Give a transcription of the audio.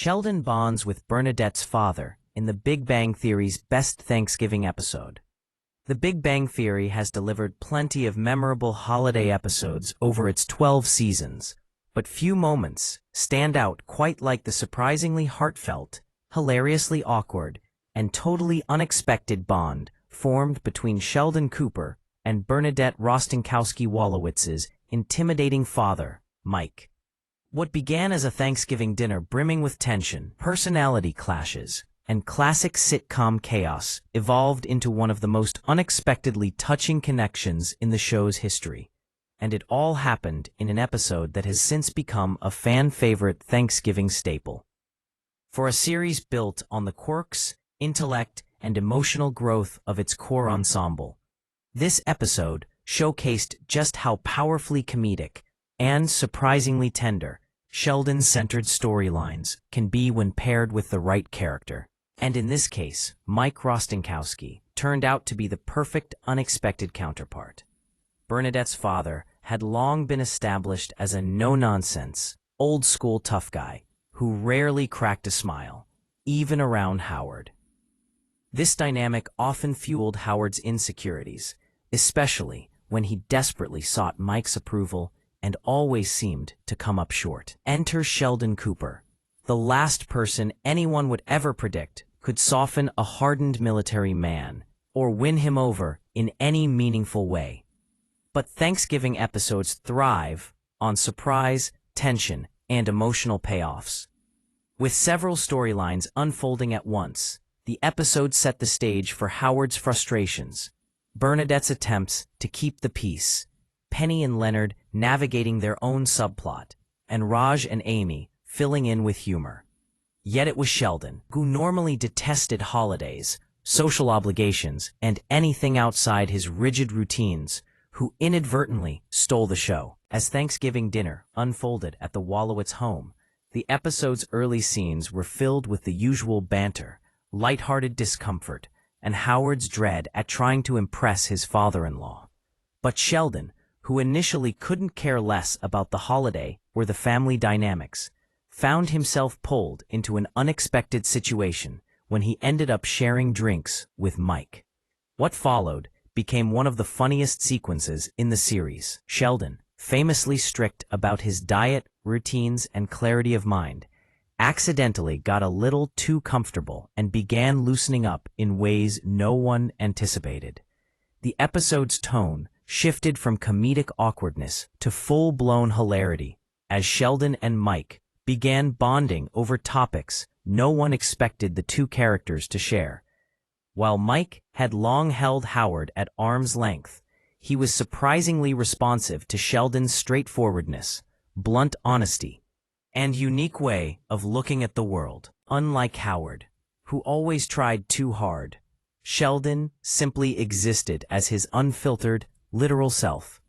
Sheldon bonds with Bernadette's father in The Big Bang Theory's best Thanksgiving episode. The Big Bang Theory has delivered plenty of memorable holiday episodes over its 12 seasons, but few moments stand out quite like the surprisingly heartfelt, hilariously awkward, and totally unexpected bond formed between Sheldon Cooper and Bernadette Rostenkowski-Wolowitz's intimidating father, Mike. What began as a Thanksgiving dinner brimming with tension, personality clashes, and classic sitcom chaos evolved into one of the most unexpectedly touching connections in the show's history. And it all happened in an episode that has since become a fan-favorite Thanksgiving staple. For a series built on the quirks, intellect, and emotional growth of its core ensemble, this episode showcased just how powerfully comedic and surprisingly tender Sheldon-centered storylines can be when paired with the right character. And in this case, Mike Rostenkowski turned out to be the perfect unexpected counterpart. Bernadette's father had long been established as a no-nonsense, old-school tough guy who rarely cracked a smile, even around Howard. This dynamic often fueled Howard's insecurities, especially when he desperately sought Mike's approval and always seemed to come up short. Enter Sheldon Cooper, the last person anyone would ever predict could soften a hardened military man or win him over in any meaningful way. But Thanksgiving episodes thrive on surprise, tension, and emotional payoffs. With several storylines unfolding at once, the episode set the stage for Howard's frustrations, Bernadette's attempts to keep the peace, Penny and Leonard navigating their own subplot, and Raj and Amy filling in with humor. Yet it was Sheldon, who normally detested holidays, social obligations, and anything outside his rigid routines, who inadvertently stole the show. As Thanksgiving dinner unfolded at the Wolowitz home, the episode's early scenes were filled with the usual banter, lighthearted discomfort, and Howard's dread at trying to impress his father-in-law. But Sheldon, who initially couldn't care less about the holiday or the family dynamics, found himself pulled into an unexpected situation when he ended up sharing drinks with Mike. What followed became one of the funniest sequences in the series. Sheldon, famously strict about his diet, routines, and clarity of mind, accidentally got a little too comfortable and began loosening up in ways no one anticipated. The episode's tone shifted from comedic awkwardness to full-blown hilarity as Sheldon and Mike began bonding over topics no one expected the two characters to share. While Mike had long held Howard at arm's length, he was surprisingly responsive to Sheldon's straightforwardness, blunt honesty, and unique way of looking at the world. Unlike Howard, who always tried too hard, Sheldon simply existed as his unfiltered, literal self,